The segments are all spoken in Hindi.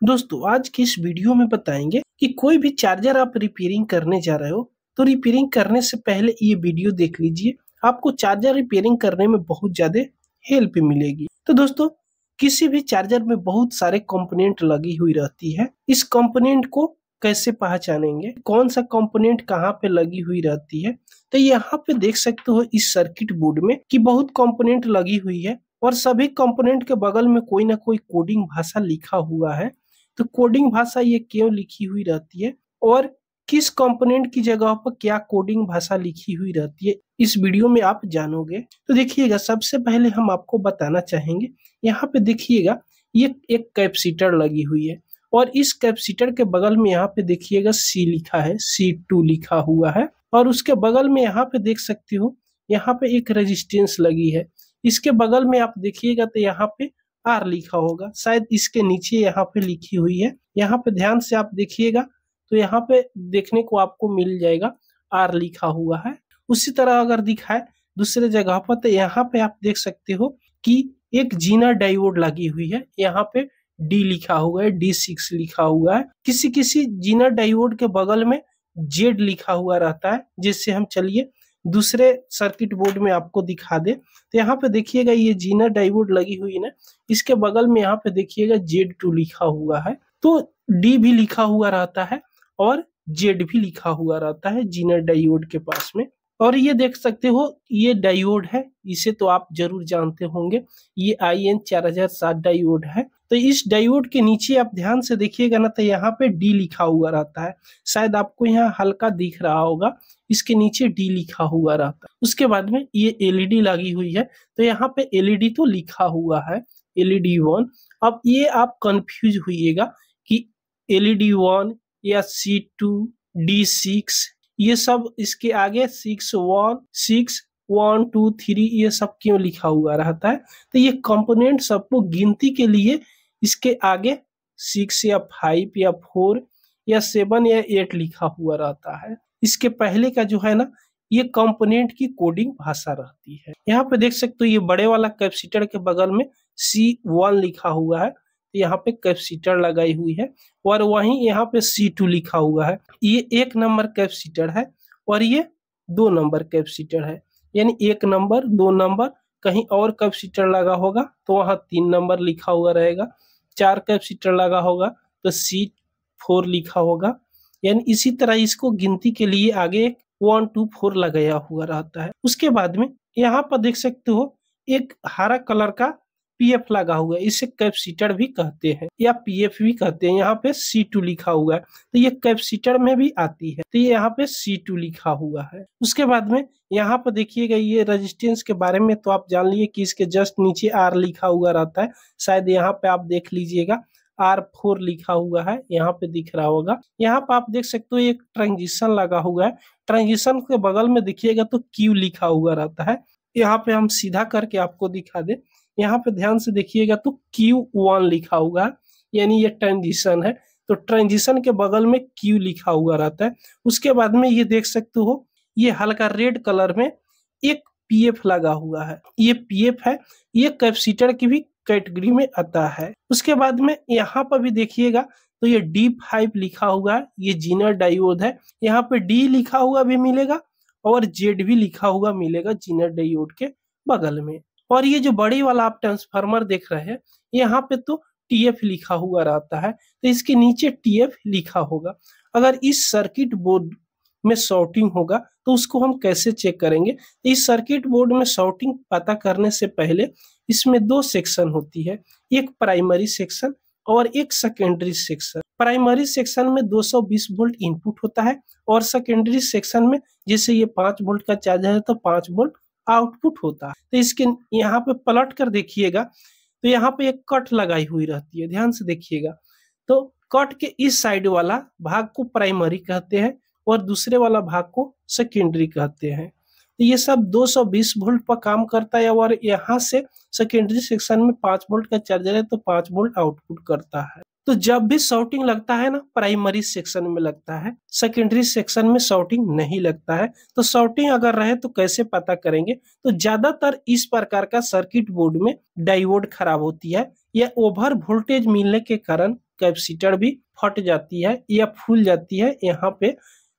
दोस्तों आज की इस वीडियो में बताएंगे कि कोई भी चार्जर आप रिपेयरिंग करने जा रहे हो तो रिपेयरिंग करने से पहले ये वीडियो देख लीजिए। आपको चार्जर रिपेयरिंग करने में बहुत ज्यादा हेल्प मिलेगी। तो दोस्तों किसी भी चार्जर में बहुत सारे कंपोनेंट लगी हुई रहती है। इस कंपोनेंट को कैसे पहचानेंगे, कौन सा कंपोनेंट कहाँ पे लगी हुई रहती है। तो यहाँ पे देख सकते हो इस सर्किट बोर्ड में कि बहुत कंपोनेंट लगी हुई है और सभी कंपोनेंट के बगल में कोई ना कोई कोडिंग भाषा लिखा हुआ है। तो कोडिंग भाषा ये क्यों लिखी हुई रहती है और किस कंपोनेंट की जगह पर क्या कोडिंग भाषा लिखी हुई रहती है, इस वीडियो में आप जानोगे। तो देखिएगा, सबसे पहले हम आपको बताना चाहेंगे, यहाँ पे देखिएगा ये एक कैपेसिटर लगी हुई है और इस कैपेसिटर के बगल में यहाँ पे देखिएगा सी लिखा है, C2 लिखा हुआ है। और उसके बगल में यहाँ पे देख सकते हो यहाँ पे एक रेजिस्टेंस लगी है। इसके बगल में आप देखिएगा तो यहाँ पे आर लिखा होगा, शायद इसके नीचे यहाँ पे लिखी हुई है। यहाँ पे ध्यान से आप देखिएगा तो यहाँ पे देखने को आपको मिल जाएगा आर लिखा हुआ है। उसी तरह अगर दिखाए दूसरे जगह पर तो यहाँ पे आप देख सकते हो कि एक जीना डायोड लगी हुई है। यहाँ पे डी लिखा हुआ है, D6 लिखा हुआ है। किसी किसी जीना डायोड के बगल में जेड लिखा हुआ रहता है, जिससे हम चलिए दूसरे सर्किट बोर्ड में आपको दिखा दे। तो यहाँ पे देखिएगा ये जीना डायोड लगी हुई है ना, इसके बगल में यहाँ पे देखिएगा Z2 लिखा हुआ है। तो डी भी लिखा हुआ रहता है और जेड भी लिखा हुआ रहता है जीना डायोड के पास में। और ये देख सकते हो ये डायोड है, इसे तो आप जरूर जानते होंगे, ये IN4007 डायोड है। तो इस डायोड के नीचे आप ध्यान से देखिएगा ना तो यहाँ पे डी लिखा हुआ रहता है, शायद आपको यहाँ हल्का दिख रहा होगा, इसके नीचे डी लिखा हुआ रहता है। उसके बाद में ये एलईडी लगी हुई है, तो यहाँ पे एलईडी तो लिखा हुआ है LED 1। अब ये आप कंफ्यूज हुइएगा कि LED 1 या C2 D6 ये सब इसके आगे 6 1 2 3 ये सब क्यों लिखा हुआ रहता है। तो ये कंपोनेंट सबको गिनती के लिए इसके आगे 6 या 5 या 4 या 7 या 8 लिखा हुआ रहता है। इसके पहले का जो है ना ये कंपोनेंट की कोडिंग भाषा रहती है। यहाँ पे देख सकते हो ये बड़े वाला कैपेसिटर के बगल में C1 लिखा हुआ है, यहाँ पे कैपेसिटर लगाई हुई है और वहीं यहाँ पे C2 लिखा हुआ है। ये 1 नंबर कैपेसिटर है और ये 2 नंबर कैपेसिटर है, यानी 1 नंबर 2 नंबर, कहीं और कैपेसिटर लगा होगा तो वहाँ 3 नंबर लिखा हुआ रहेगा। 4 कैपेसिटर लगा होगा तो C4 लिखा होगा, यानी इसी तरह इसको गिनती के लिए आगे 1 2 4 लगाया हुआ रहता है। उसके बाद में यहाँ पर देख सकते हो एक हरा कलर का PF लगा हुआ है, इसे कैपेसिटर भी कहते हैं या PF भी कहते हैं। यहाँ पे C2 लिखा हुआ है, तो ये कैपेसिटर में भी आती है, तो ये यहाँ पे C2 लिखा हुआ है। उसके बाद में यहाँ पर देखिएगा ये रेजिस्टेंस के बारे में तो आप जान लिए कि इसके जस्ट नीचे R लिखा हुआ रहता है, शायद यहाँ पे आप देख लीजिएगा R4 लिखा हुआ है, यहाँ पे दिख रहा होगा। यहाँ पे आप देख सकते हो एक ट्रांजिशन लगा हुआ है, ट्रांजिशन के बगल में देखिएगा तो Q लिखा हुआ रहता है। यहाँ पे हम सीधा करके आपको दिखा दे, यहाँ पे ध्यान से देखिएगा तो Q1 लिखा हुआ है, यानी ये ट्रांजिशन है, तो ट्रांजिशन के बगल में Q लिखा हुआ रहता है। उसके बाद में ये देख सकते हो ये हल्का रेड कलर में एक PF लगा हुआ है, ये PF है, ये कैपेसिटर की भी कैटेगरी में आता है। उसके बाद में यहाँ पर भी देखिएगा तो ये D5 लिखा हुआ है, ये जीनर डायोड है। यहाँ पे D लिखा हुआ भी मिलेगा और Z भी लिखा हुआ मिलेगा जीनर डायोड के बगल में। और ये जो बड़ी वाला आप ट्रांसफार्मर देख रहे हैं यहाँ पे तो TF लिखा हुआ रहता है, तो इसके नीचे TF लिखा होगा। अगर इस सर्किट बोर्ड में शॉर्टिंग होगा तो उसको हम कैसे चेक करेंगे। इस सर्किट बोर्ड में शॉर्टिंग पता करने से पहले इसमें 2 सेक्शन होती है, एक प्राइमरी सेक्शन और एक सेकेंडरी सेक्शन। प्राइमरी सेक्शन में 220 वोल्ट इनपुट होता है और सेकेंडरी सेक्शन में जैसे ये 5 वोल्ट का चार्जर है तो 5 वोल्ट आउटपुट होता है। तो इसके यहाँ पे पलट कर देखिएगा तो यहाँ पे एक कट लगाई हुई रहती है, ध्यान से देखिएगा। तो कट के इस साइड वाला भाग को प्राइमरी कहते हैं और दूसरे वाला भाग को सेकेंडरी कहते हैं। तो ये सब 220 वोल्ट पर काम करता है और यहाँ से सेकेंडरी सेक्शन में 5 वोल्ट का चार्जर है तो 5 वोल्ट आउटपुट करता है। तो जब भी शॉर्टिंग लगता है ना प्राइमरी सेक्शन में लगता है, सेकेंडरी सेक्शन में शॉर्टिंग नहीं लगता है। तो शॉर्टिंग अगर रहे तो कैसे पता करेंगे, तो ज्यादातर इस प्रकार का सर्किट बोर्ड में डायोड खराब होती है या ओवर वोल्टेज मिलने के कारण कैपेसिटर भी फट जाती है या फूल जाती है यहाँ पे,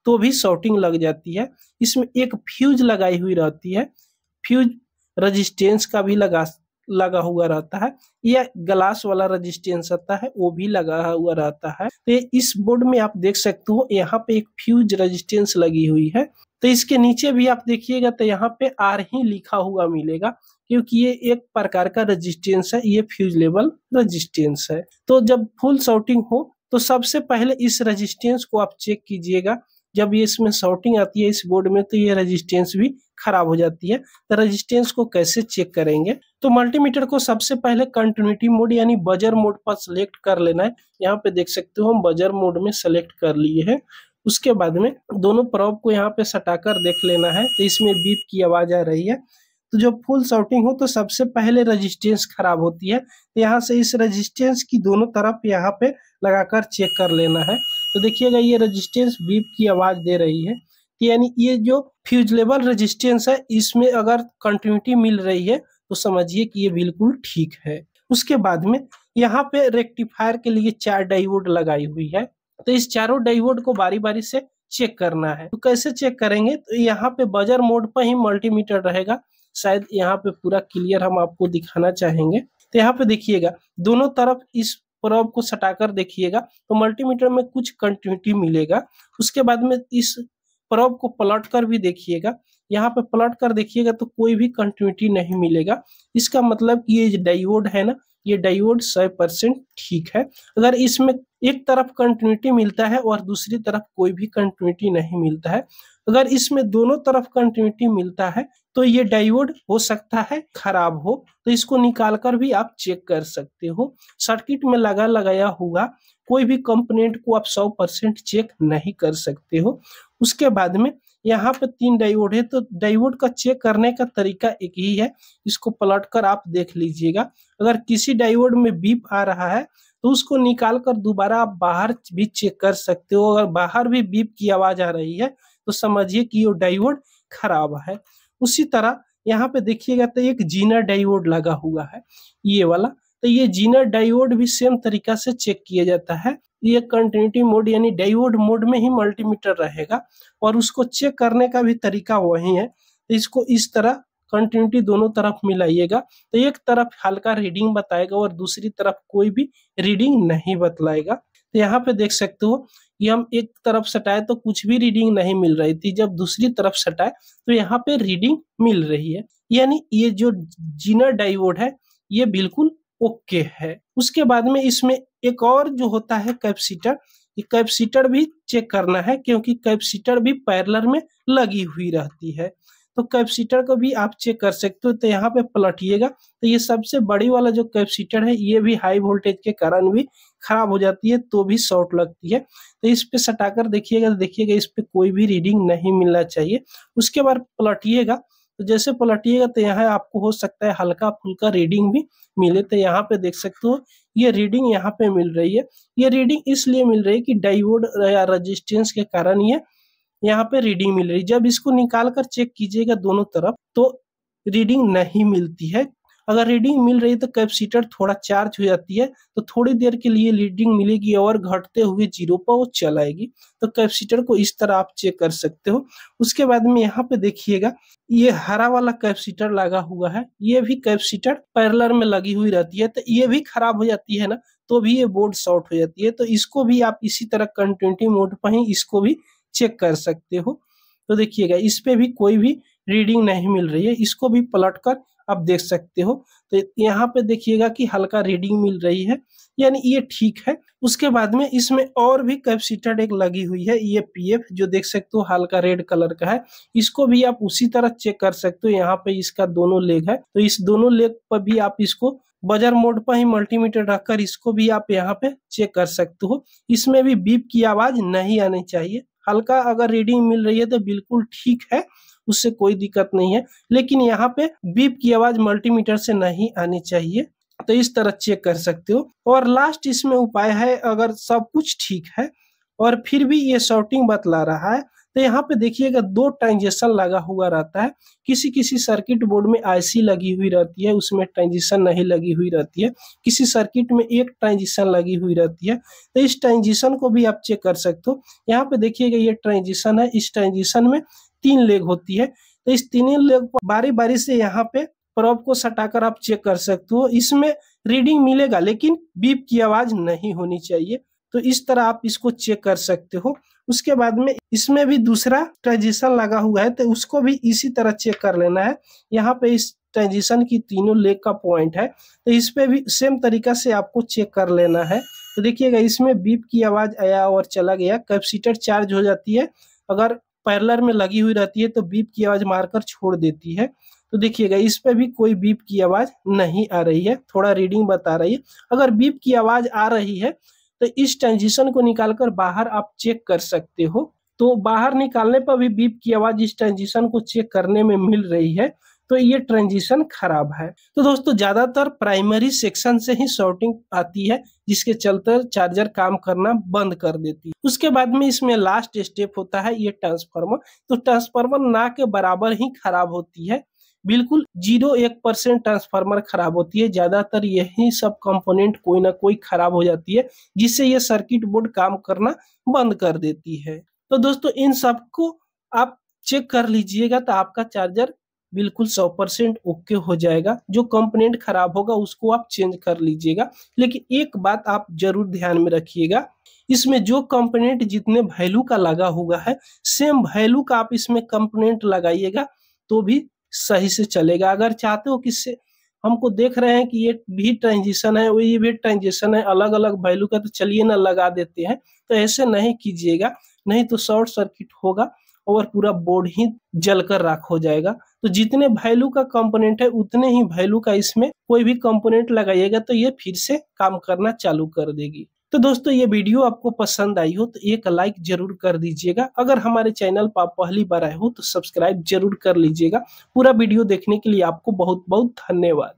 तो भी शॉर्टिंग लग जाती है। इसमें एक फ्यूज लगाई हुई रहती है, फ्यूज रेजिस्टेंस का भी लगा हुआ रहता है, या ग्लास वाला रेजिस्टेंस आता है वो भी लगा हुआ रहता है। तो इस बोर्ड में आप देख सकते हो यहाँ पे एक फ्यूज रेजिस्टेंस लगी हुई है। तो इसके नीचे भी आप देखिएगा तो यहाँ पे आर ही लिखा हुआ मिलेगा, क्योंकि ये एक प्रकार का रेजिस्टेंस है, ये फ्यूज लेवल रेजिस्टेंस है। तो जब फुल शॉर्टिंग हो तो सबसे पहले इस रेजिस्टेंस को आप चेक कीजिएगा। जब ये इसमें शॉर्टिंग आती है इस बोर्ड में तो ये रेजिस्टेंस भी खराब हो जाती है। तो रेजिस्टेंस को कैसे चेक करेंगे, तो मल्टीमीटर को सबसे पहले कंटिन्यूटी मोड यानी बजर मोड पर सिलेक्ट कर लेना है। यहाँ पे देख सकते हो हम बजर मोड में सेलेक्ट कर लिए हैं। उसके बाद में दोनों प्रोब को यहाँ पे सटाकर देख लेना है, तो इसमें बीप की आवाज आ रही है। तो जब फुल शॉर्टिंग हो तो सबसे पहले रेजिस्टेंस खराब होती है, तो यहाँ से इस रेजिस्टेंस की दोनों तरफ यहाँ पे लगाकर चेक कर लेना है। तो देखिएगा ये रेजिस्टेंस बीप की आवाज दे रही है, यानी ये जो फ्यूज लेवल रेजिस्टेंस है इसमें अगर कंटिन्यूटी मिल रही है तो समझिए कि ये बिल्कुल ठीक है। उसके बाद में यहाँ पे रेक्टिफायर के लिए 4 डायोड लगाई हुई है, तो इस चारों डायोड को बारी बारी से चेक करना है। तो कैसे चेक करेंगे, तो यहाँ पे बजर मोड पर ही मल्टीमीटर रहेगा। शायद यहाँ पे पूरा क्लियर हम आपको दिखाना चाहेंगे। तो यहाँ पे देखिएगा दोनों तरफ इस प्रोब को सटाकर देखिएगा तो मल्टीमीटर में कुछ कंटिन्यूटी मिलेगा। उसके बाद में इस प्रोब को पलट कर भी देखिएगा, यहाँ पे पलट कर देखिएगा तो कोई भी कंटिन्यूटी नहीं मिलेगा। इसका मतलब ये डायोड है ना, ये डायोड 100% ठीक है। अगर इसमें एक तरफ कंटिन्यूटी मिलता है और दूसरी तरफ कोई भी कंटिन्यूटी नहीं मिलता है, अगर इसमें दोनों तरफ कंटिन्यूटी मिलता है तो ये डायोड हो सकता है खराब हो, तो इसको निकाल कर भी आप चेक कर सकते हो। सर्किट में लगाया हुआ कोई भी कंपोनेंट को आप 100% चेक नहीं कर सकते हो। उसके बाद में यहाँ पे 3 डायोड है, तो डायोड का चेक करने का तरीका एक ही है, इसको पलट कर आप देख लीजिएगा। अगर किसी डायोड में बीप आ रहा है तो उसको निकाल कर दोबारा आप बाहर भी चेक कर सकते हो। अगर बाहर भी बीप की आवाज आ रही है तो समझिए कि ये डायोड खराब है। उसी तरह यहाँ पे देखिएगा तो एक जीनर डायोड लगा हुआ है, ये वाला। तो ये जीनर डायोड भी सेम तरीका से चेक किया जाता है। ये कंटिन्यूटी मोड यानी डायोड मोड में ही मल्टीमीटर रहेगा और उसको चेक करने का भी तरीका वही है। तो इसको इस तरह कंटिन्यूटी दोनों तरफ मिलाइएगा तो एक तरफ हल्का रीडिंग बताएगा और दूसरी तरफ कोई भी रीडिंग नहीं बतलाएगा। तो यहाँ पे देख सकते हो ये हम एक तरफ सटाए तो कुछ भी रीडिंग नहीं मिल रही थी, जब दूसरी तरफ सटाए तो यहाँ पे रीडिंग मिल रही है। यानी ये जो जीनर डायोड है ये बिल्कुल ओके है। उसके बाद में इसमें एक और जो होता है कैपेसिटर, ये कैपेसिटर भी चेक करना है क्योंकि कैपेसिटर भी पैरेलल में लगी हुई रहती है। तो कैपेसिटर को भी आप चेक कर सकते हो। तो यहाँ पे पलटिएगा तो ये सबसे बड़ी वाला जो कैपेसिटर है ये भी हाई वोल्टेज के कारण भी खराब हो जाती है, तो भी शॉर्ट लगती है। तो इस पे सटाकर देखिएगा तो देखिएगा इस पे कोई भी रीडिंग नहीं मिलना चाहिए। उसके बाद पलटिएगा तो जैसे पलटिएगा तो यहाँ आपको हो सकता है हल्का फुल्का रीडिंग भी मिले। तो यहाँ पे देख सकते हो ये रीडिंग यहाँ पे मिल रही है। ये रीडिंग इसलिए मिल रही है कि डायोड या रेजिस्टेंस के कारण ये यहाँ पे रीडिंग मिल रही है। जब इसको निकाल कर चेक कीजिएगा दोनों तरफ तो रीडिंग नहीं मिलती है। अगर रीडिंग मिल रही है तो कैपेसिटर थोड़ा चार्ज हो जाती है, तो थोड़ी देर के लिए रीडिंग मिलेगी और घटते हुए 0 पर वो चलाएगी। तो कैपेसिटर को इस तरह आप चेक कर सकते हो। उसके बाद में यहाँ पे देखिएगा ये हरा वाला कैपेसिटर लगा हुआ है, ये भी कैपेसिटर पैरेलल में लगी हुई रहती है। तो ये भी खराब हो जाती है ना, तो भी ये बोर्ड शॉर्ट हो जाती है। तो इसको भी आप इसी तरह कंटिन्यूटी मोड पर ही इसको भी चेक कर सकते हो। तो देखिएगा इस पे भी कोई भी रीडिंग नहीं मिल रही है, इसको भी पलट कर आप देख सकते हो। तो यहाँ पे देखिएगा कि हल्का रीडिंग मिल रही है, यानी ये ठीक है। उसके बाद में इसमें और भी कैपेसिटर एक लगी हुई है, ये पीएफ जो देख सकते हो हल्का रेड कलर का है, इसको भी आप उसी तरह चेक कर सकते हो। यहाँ पे इसका दोनों लेग है, तो इस दोनों लेग पर भी आप इसको बजर मोड पर ही मल्टीमीटर रखकर इसको भी आप यहाँ पे चेक कर सकते हो। इसमें भी बीप की आवाज नहीं आनी चाहिए। हल्का अगर रीडिंग मिल रही है तो बिल्कुल ठीक है, उससे कोई दिक्कत नहीं है, लेकिन यहाँ पे बीप की आवाज मल्टीमीटर से नहीं आनी चाहिए। तो इस तरह चेक कर सकते हो। और लास्ट इसमें उपाय है, अगर सब कुछ ठीक है और फिर भी ये शॉर्टिंग बतला रहा है। तो यहाँ पे देखिएगा 2 ट्रांजिशन लगा हुआ रहता है। किसी किसी सर्किट बोर्ड में आईसी लगी हुई रहती है, उसमें ट्रांजिशन नहीं लगी हुई रहती है। किसी सर्किट में एक ट्रांजिशन लगी हुई रहती है। तो इस ट्रांजिशन को भी आप चेक कर सकते हो। यहाँ पे देखिएगा ये ट्रांजिशन है, इस ट्रांजिशन में 3 लेग होती है। तो इस तीनों लेग बारी बारी से यहाँ पे प्रोब को सटाकर आप चेक कर सकते हो। इसमें रीडिंग मिलेगा लेकिन बीप की आवाज नहीं होनी चाहिए। तो इस तरह आप इसको चेक कर सकते हो। उसके बाद में इसमें भी दूसरा ट्रांजिशन लगा हुआ है, तो उसको भी इसी तरह चेक कर लेना है। यहाँ पे इस ट्रांजिशन की तीनों लेग का पॉइंट है, तो इस पे भी सेम तरीका से आपको चेक कर लेना है। तो देखिएगा इसमें बीप की आवाज आया और चला गया। कैपेसिटर चार्ज हो जाती है, अगर पैरेलल में लगी हुई रहती है तो बीप की आवाज मारकर छोड़ देती है। तो देखिएगा इस पे भी कोई बीप की आवाज नहीं आ रही है, थोड़ा रीडिंग बता रही है। अगर बीप की आवाज आ रही है तो इस ट्रांजिशन को निकालकर बाहर आप चेक कर सकते हो। तो बाहर निकालने पर भी बीप की आवाज इस ट्रांजिशन को चेक करने में मिल रही है, तो ये ट्रांजिशन खराब है। तो दोस्तों ज्यादातर प्राइमरी सेक्शन से ही शॉर्टिंग आती है, जिसके चलते चार्जर काम करना बंद कर देती है। उसके बाद में इसमें लास्ट स्टेप होता है ये ट्रांसफार्मर। तो ट्रांसफार्मर ना के बराबर ही खराब होती है, बिल्कुल 0-1% ट्रांसफार्मर खराब होती है। ज्यादातर यही सब कंपोनेंट कोई ना कोई खराब हो जाती है, जिससे ये सर्किट बोर्ड काम करना बंद कर देती है। तो दोस्तों इन सबको आप चेक कर लीजिएगा, तो आपका चार्जर बिल्कुल 100% ओके हो जाएगा। जो कंपोनेंट खराब होगा उसको आप चेंज कर लीजिएगा। लेकिन एक बात आप जरूर ध्यान में रखिएगा, इसमें जो कंपोनेंट जितने वैल्यू का लगा हुआ है, सेम वैल्यू का आप इसमें कंपोनेंट लगाइएगा तो भी सही से चलेगा। अगर चाहते हो कि हमको देख रहे हैं कि ये भी ट्रांजिशन है, वो ये भी ट्रांजिशन है, अलग अलग वैल्यू का, तो चलिए ना लगा देते हैं। तो ऐसे नहीं कीजिएगा, नहीं तो शॉर्ट सर्किट होगा और पूरा बोर्ड ही जलकर राख हो जाएगा। तो जितने वैल्यू का कंपोनेंट है उतने ही वैल्यू का इसमें कोई भी कंपोनेंट लगाइएगा तो ये फिर से काम करना चालू कर देगी। तो दोस्तों ये वीडियो आपको पसंद आई हो तो एक लाइक जरूर कर दीजिएगा। अगर हमारे चैनल पर आप पहली बार आए हो तो सब्सक्राइब जरूर कर लीजिएगा। पूरा वीडियो देखने के लिए आपको बहुत बहुत धन्यवाद।